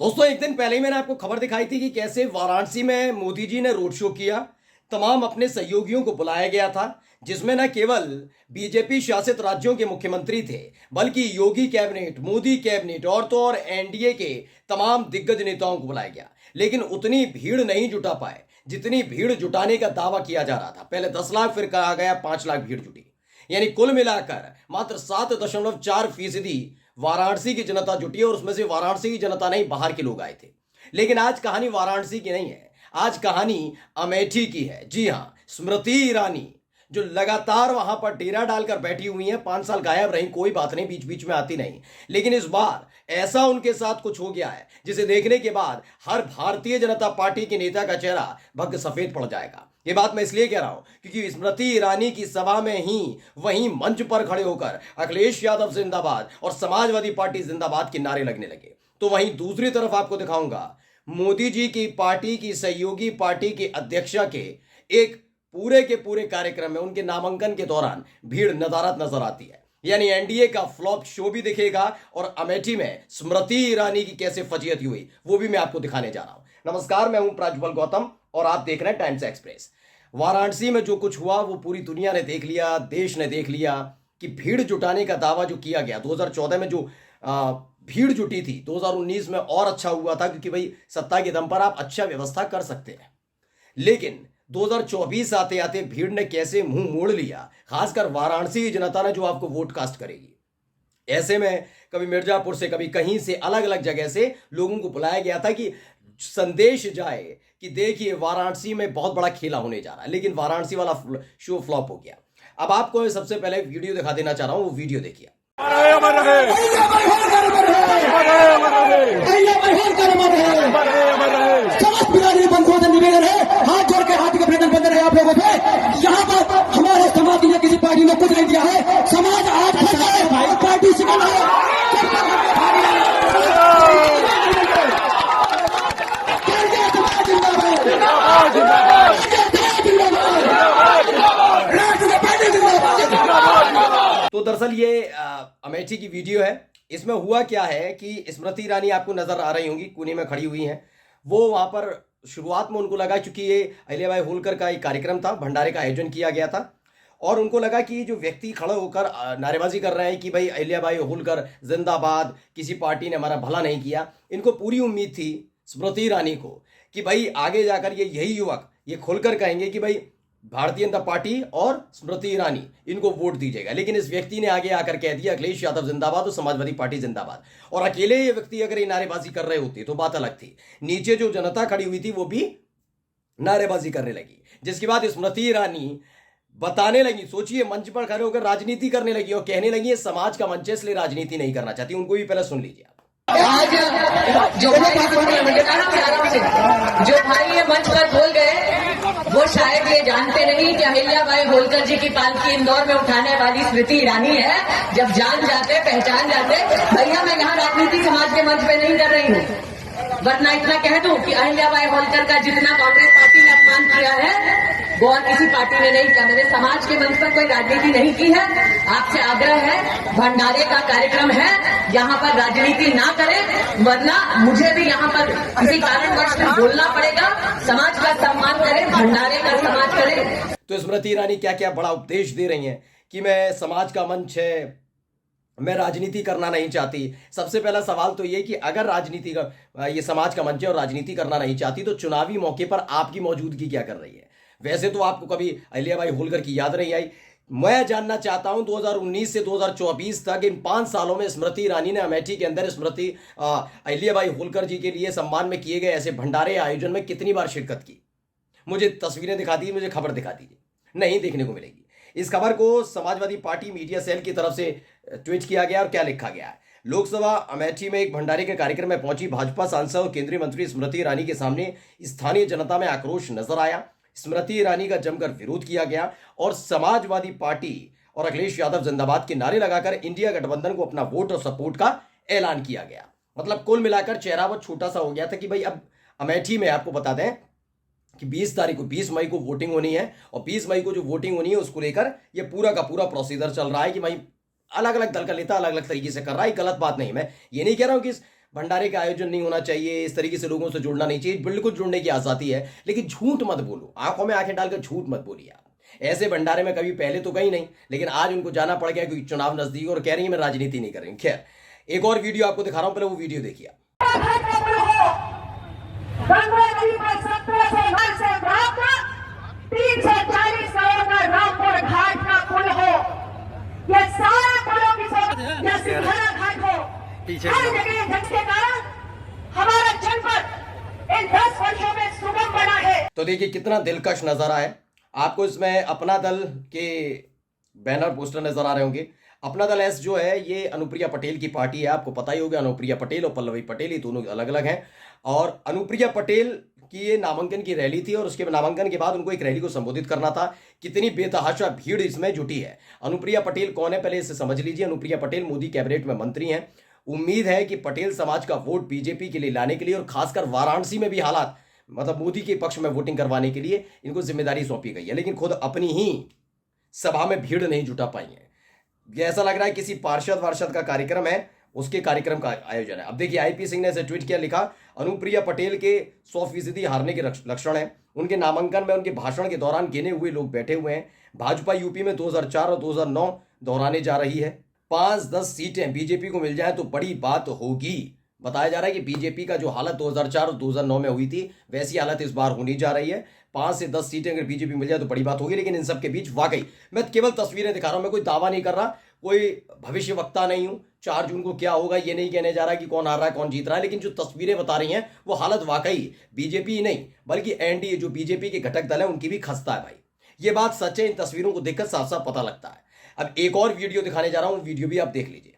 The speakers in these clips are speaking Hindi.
दोस्तों, एक दिन पहले ही मैंने आपको खबर दिखाई थी कि कैसे वाराणसी में मोदी जी ने रोड शो किया। तमाम अपने सहयोगियों को बुलाया गया था, जिसमें न केवल बीजेपी शासित राज्यों के मुख्यमंत्री थे, बल्कि योगी कैबिनेट, मोदी कैबिनेट और तो और एनडीए के तमाम दिग्गज नेताओं को बुलाया गया। लेकिन उतनी भीड़ नहीं जुटा पाए जितनी भीड़ जुटाने का दावा किया जा रहा था। पहले 10 लाख, फिर कहा गया 5 लाख भीड़ जुटी। यानी कुल मिलाकर मात्र 7.4% वाराणसी की जनता जुटी, और उसमें से वाराणसी की जनता नहीं, बाहर के लोग आए थे। लेकिन आज कहानी वाराणसी की नहीं है, आज कहानी अमेठी की है। जी हां, स्मृति ईरानी जो लगातार वहां पर डेरा डालकर बैठी हुई हैं, 5 साल गायब रही, कोई बात नहीं, बीच बीच में आती नहीं, लेकिन इस बार ऐसा उनके साथ कुछ हो गया है जिसे देखने के बाद हर भारतीय जनता पार्टी के नेता का चेहरा भग सफेद पड़ जाएगा। ये बात मैं इसलिए कह रहा हूं क्योंकि स्मृति ईरानी की सभा में ही वहीं मंच पर खड़े होकर अखिलेश यादव जिंदाबाद और समाजवादी पार्टी जिंदाबाद के नारे लगने लगे। तो वहीं दूसरी तरफ आपको दिखाऊंगा मोदी जी की पार्टी की सहयोगी पार्टी के अध्यक्षा के एक पूरे के पूरे कार्यक्रम में उनके नामांकन के दौरान भीड़ नदारत नजर आती है। यानी एनडीए का फ्लॉप शो भी दिखेगा और अमेठी में स्मृति ईरानी की कैसे फजीहत हुई वो भी मैं आपको दिखाने जा रहा हूं। नमस्कार, मैं हूं प्राज्वल गौतम और आप देख रहे हैं टाइम्स एक्सप्रेस। वाराणसी में जो कुछ हुआ वो पूरी दुनिया ने देख लिया, देश ने देख लिया कि भीड़ जुटाने का दावा जो किया गया 2014 में, जो भीड़ जुटी थी, 2019 में और अच्छा हुआ था क्योंकि भाई सत्ता के दम पर आप अच्छा व्यवस्था कर सकते हैं। लेकिन 2024 आते आते भीड़ ने कैसे मुंह मोड़ लिया, खासकर वाराणसी की जनता ने जो आपको वोट कास्ट करेगी। ऐसे में कभी मिर्जापुर से, कभी कहीं से, अलग अलग जगह से लोगों को बुलाया गया था कि संदेश जाए कि देखिए वाराणसी में बहुत बड़ा खेला होने जा रहा है। लेकिन वाराणसी वाला शो फ्लॉप हो गया। अब आपको सबसे पहले वीडियो दिखा देना चाह रहा हूं, वो वीडियो देखिए। निवेदन है, हाथ जोड़ के हाथ के अभिनंदन बंद रहे आप लोगों पे। यहाँ पर हमारे समाज ने किसी पार्टी में कुछ नहीं दिया है। समाज आज पार्टी से तो दरअसल ये अमेठी की वीडियो है। इसमें हुआ क्या है कि स्मृति ईरानी आपको नजर आ रही होंगी, कोने में खड़ी हुई हैं। वो वहां पर शुरुआत में उनको लगा, चूंकि ये अहिल्याबाई होलकर का एक कार्यक्रम था, भंडारे का आयोजन किया गया था, और उनको लगा कि जो व्यक्ति खड़े होकर नारेबाजी कर रहे हैं कि भाई अहिल्याबाई होलकर जिंदाबाद, किसी पार्टी ने हमारा भला नहीं किया, इनको पूरी उम्मीद थी स्मृति ईरानी को कि भाई आगे जाकर ये यही युवक ये खुलकर कहेंगे कि भाई भारतीय जनता पार्टी और स्मृति ईरानी, इनको वोट दीजिएगा। लेकिन इस व्यक्ति ने आगे आकर कह दिया अखिलेश यादव जिंदाबाद और समाजवादी पार्टी जिंदाबाद। और अकेले ये व्यक्ति अगर ये नारेबाजी कर रहे होते तो बात अलग थी, नीचे जो जनता खड़ी हुई थी वो भी नारेबाजी करने लगी। जिसके बाद स्मृति ईरानी बताने लगी, सोचिए, मंच पर खड़े होकर राजनीति करने लगी और कहने लगी ये समाज का मंच है इसलिए राजनीति नहीं करना चाहती। उनको भी पहले सुन लीजिए आप। आज जो भाई ये मंच पर बोल गए वो शायद ये जानते नहीं कि अहिल्याबाई होलकर जी की पालकी इंदौर में उठाने वाली स्मृति ईरानी है। जब जान जाते, पहचान जाते, भैया मैं यहाँ राजनीति समाज के मंच पे नहीं कर रही हूँ, वरना इतना कह दूं कि अहिल्याबाई होलकर का जितना कांग्रेस पार्टी ने अपमान किया है वो और किसी पार्टी ने नहीं किया। मैंने समाज के मंच पर कोई राजनीति नहीं की है। आपसे आग्रह है, भंडारे का कार्यक्रम है, यहाँ पर राजनीति ना करें, वरना मुझे भी यहाँ पर किसी कारणवश बोलना पड़ेगा। समाज का सम्मान करें, भंडारे का समाज करें। तो स्मृति ईरानी क्या क्या बड़ा उपदेश दे रही हैं कि मैं समाज का मंच है, मैं राजनीति करना नहीं चाहती। सबसे पहला सवाल तो ये कि अगर राजनीति का ये समाज का मंच है और राजनीति करना नहीं चाहती तो चुनावी मौके पर आपकी मौजूदगी क्या कर रही है। वैसे तो आपको कभी अहिल्याबाई होलकर की याद नहीं आई। मैं जानना चाहता हूं 2019 से 2024 तक इन 5 सालों में स्मृति ईरानी ने अमेठी के अंदर स्मृति अहिल्याबाई होलकर जी के लिए सम्मान में किए गए ऐसे भंडारे आयोजन में कितनी बार शिरकत की। मुझे तस्वीरें दिखा दीजिए, मुझे खबर दिखा दीजिए, नहीं देखने को मिलेगी। इस खबर को समाजवादी पार्टी मीडिया सेल की तरफ से ट्वीट किया गया और क्या लिखा गया है। लोकसभा अमेठी में एक भंडारे के कार्यक्रम में पहुंची भाजपा सांसद और केंद्रीय मंत्री स्मृति ईरानी के सामने स्थानीय जनता में आक्रोश नजर आया। स्मृति ईरानी का जमकर विरोध किया गया और समाजवादी पार्टी और अखिलेश यादव जिंदाबाद के नारे लगाकर इंडिया गठबंधन को अपना वोट और सपोर्ट का ऐलान किया गया। मतलब कुल मिलाकर चेहरा बहुत छोटा सा हो गया था कि भाई अब अमेठी में आपको बता दें कि 20 मई को वोटिंग होनी है और 20 मई को जो वोटिंग होनी है उसको लेकर ये पूरा का पूरा प्रोसीजर चल रहा है कि भाई अलग अलग दल का नेता अलग अलग तरीके से कर रहा है। गलत बात नहीं, मैं ये नहीं कह रहा हूं कि भंडारे का आयोजन नहीं होना चाहिए, इस तरीके से लोगों से जुड़ना नहीं चाहिए, बिल्कुल जुड़ने की आज़ादी है, लेकिन झूठ मत बोलो, आंखों में आंखें डालकर झूठ मत बोलिए आप। ऐसे भंडारे में कभी पहले तो गई नहीं, लेकिन आज उनको जाना पड़ गया क्योंकि चुनाव नजदीक और कह रही है मैं राजनीति नहीं कर रही हूं। खैर, एक और वीडियो आपको दिखा रहा हूं, पहले वो वीडियो देखिए। गंगा नदी पर 1700 नल से प्राप्त 340 करोड़ का रामपुर घाट का पुल हो, ये सारे पुलों की या सिंघाना घाट हो, हर जगह जिसके कारण हमारा जनपद इन 10 वर्षों में सुगम बना है। तो देखिए कितना दिलकश नजारा है। आपको इसमें अपना दल के बैनर पोस्टर नजर आ रहे होंगे। अपना दल एस जो है ये अनुप्रिया पटेल की पार्टी है, आपको पता ही होगा। अनुप्रिया पटेल और पल्लवी पटेल ये दोनों अलग अलग हैं। और अनुप्रिया पटेल की ये नामांकन की रैली थी और उसके नामांकन के बाद उनको एक रैली को संबोधित करना था। कितनी बेतहाशा भीड़ इसमें जुटी है। अनुप्रिया पटेल कौन है पहले इसे समझ लीजिए। अनुप्रिया पटेल मोदी कैबिनेट में मंत्री हैं। उम्मीद है कि पटेल समाज का वोट बीजेपी के लिए लाने के लिए और खासकर वाराणसी में भी हालात मतलब मोदी के पक्ष में वोटिंग करवाने के लिए इनको जिम्मेदारी सौंपी गई है, लेकिन खुद अपनी ही सभा में भीड़ नहीं जुटा पाई है। ये ऐसा लग रहा है किसी पार्षद का कार्यक्रम है, उसके कार्यक्रम का आयोजन है। अब देखिए आईपी सिंह ने इसे ट्वीट किया, लिखा अनुप्रिया पटेल के 100% हारने के लक्षण है। उनके नामांकन में उनके भाषण के दौरान गिने हुए लोग बैठे हुए हैं। भाजपा यूपी में 2004 और 2009 दोहराने जा रही है। 5-10 सीटें बीजेपी को मिल जाए तो बड़ी बात होगी। बताया जा रहा है कि बीजेपी का जो हालत 2004 और 2009 में हुई थी वैसी हालत इस बार होने जा रही है। 5 से 10 सीटें अगर बीजेपी मिल जाए तो बड़ी बात होगी। लेकिन इन सब के बीच वाकई मैं केवल तस्वीरें दिखा रहा हूं, मैं कोई दावा नहीं कर रहा, कोई भविष्यवक्ता नहीं हूं। 4 जून को क्या होगा ये नहीं कहने जा रहा कि कौन हार रहा है कौन जीत रहा है, लेकिन जो तस्वीरें बता रही हैं वो हालत वाकई बीजेपी ही नहीं बल्कि एनडीए जो बीजेपी के घटक दल है उनकी भी खस्ता है भाई। ये बात सच है, इन तस्वीरों को देखकर साफ साफ पता लगता है। अब एक और वीडियो दिखाने जा रहा हूं, वीडियो भी आप देख लीजिए।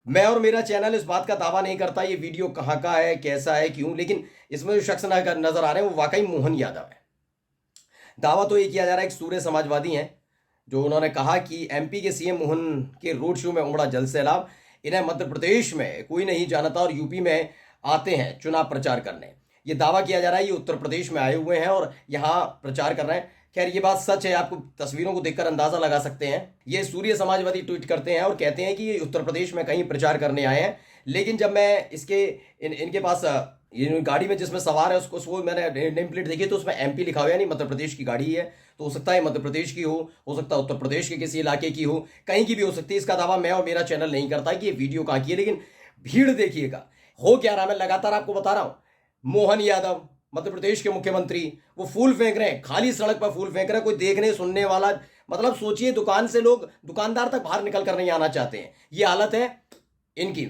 मैं और मेरा चैनल इस बात का दावा नहीं करता ये वीडियो कहां का है, कैसा है, क्यों, लेकिन इसमें जो शख्स नजर आ रहे हैं वो वाकई मोहन यादव है। दावा तो ये किया जा रहा है कि सूर्य समाजवादी हैं, जो उन्होंने कहा कि एमपी के सीएम मोहन के रोड शो में उमड़ा जल सैलाब, इन्हें मध्य प्रदेश में कोई नहीं जानता और यूपी में आते हैं चुनाव प्रचार करने। ये दावा किया जा रहा है ये उत्तर प्रदेश में आए हुए हैं और यहाँ प्रचार कर रहे हैं। खैर ये बात सच है, आपको तस्वीरों को देखकर अंदाजा लगा सकते हैं। ये सूर्य समाजवादी ट्वीट करते हैं और कहते हैं कि ये उत्तर प्रदेश में कहीं प्रचार करने आए हैं। लेकिन जब मैं इनके पास ये गाड़ी में जिसमें सवार है उसको मैंने नेम प्लेट देखी तो उसमें एमपी लिखा हुआ है, यानी मध्य प्रदेश की गाड़ी है। तो हो सकता है मध्य प्रदेश की हो सकता है उत्तर प्रदेश के किसी इलाके की हो, कहीं की भी हो सकती है। इसका दावा मैं और मेरा चैनल नहीं करता कि ये वीडियो कहाँ की है, लेकिन भीड़ देखिएगा। हो क्या रहा, मैं लगातार आपको बता रहा हूं। मोहन यादव मध्य प्रदेश के मुख्यमंत्री वो फूल फेंक रहे हैं, खाली सड़क पर फूल फेंक रहे हैं, कोई देखने सुनने वाला मतलब सोचिए दुकान से लोग दुकानदार तक बाहर निकल कर नहीं आना चाहते हैं। ये हालत है इनकी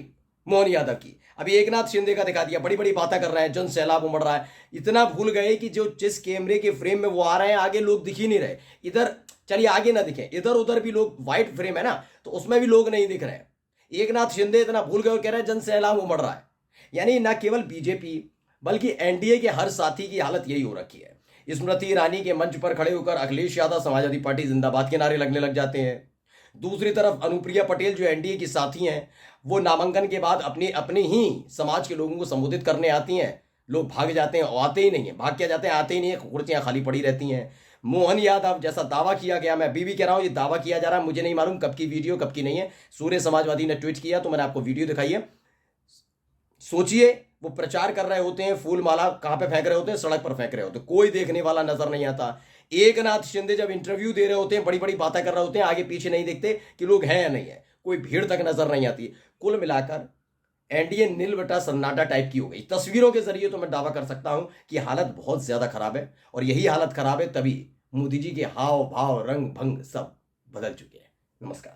मोहन यादव की। अभी एकनाथ शिंदे का दिखा दिया, बड़ी बड़ी बातें कर रहे हैं, जन सैलाब उमड़ रहा है। इतना भूल गए कि जो जिस कैमरे के फ्रेम में वो आ रहे हैं आगे लोग दिख ही नहीं रहे। इधर चलिए आगे ना दिखे, इधर उधर भी लोग, व्हाइट फ्रेम है ना तो उसमें भी लोग नहीं दिख रहे। एकनाथ शिंदे इतना भूल गए और कह रहे हैं जन सैलाब उमड़ रहा है। यानी न केवल बीजेपी बल्कि एनडीए के हर साथी की हालत यही हो रखी है। स्मृति ईरानी के मंच पर खड़े होकर अखिलेश यादव समाजवादी पार्टी जिंदाबाद के नारे लगने लग जाते हैं। दूसरी तरफ अनुप्रिया पटेल जो एनडीए की साथी हैं वो नामांकन के बाद अपने ही समाज के लोगों को संबोधित करने आती हैं। लोग भाग जाते हैं, आते ही नहीं है, भाग क्या जाते हैं, आते ही नहीं है, कुर्सियां खाली पड़ी रहती हैं। मोहन यादव जैसा दावा किया गया, मैं अभी भी कह रहा हूं ये दावा किया जा रहा है, मुझे नहीं मालूम कब की वीडियो कब की नहीं है। सूर्य समाजवादी ने ट्वीट किया तो मैंने आपको वीडियो दिखाई है। सोचिए वो प्रचार कर रहे होते हैं, फूल माला कहां पे फेंक रहे होते हैं, सड़क पर फेंक रहे होते हैं, कोई देखने वाला नजर नहीं आता। एकनाथ शिंदे जब इंटरव्यू दे रहे होते हैं, बड़ी बड़ी बातें कर रहे होते हैं, आगे पीछे नहीं देखते कि लोग हैं या नहीं है, कोई भीड़ तक नजर नहीं आती। कुल मिलाकर एनडीए नील बटा सन्नाटा टाइप की हो गई। तस्वीरों के जरिए तो मैं दावा कर सकता हूं कि हालत बहुत ज्यादा खराब है और यही हालत खराब है तभी मोदी जी के हाव भाव रंग भंग सब बदल चुके हैं। नमस्कार।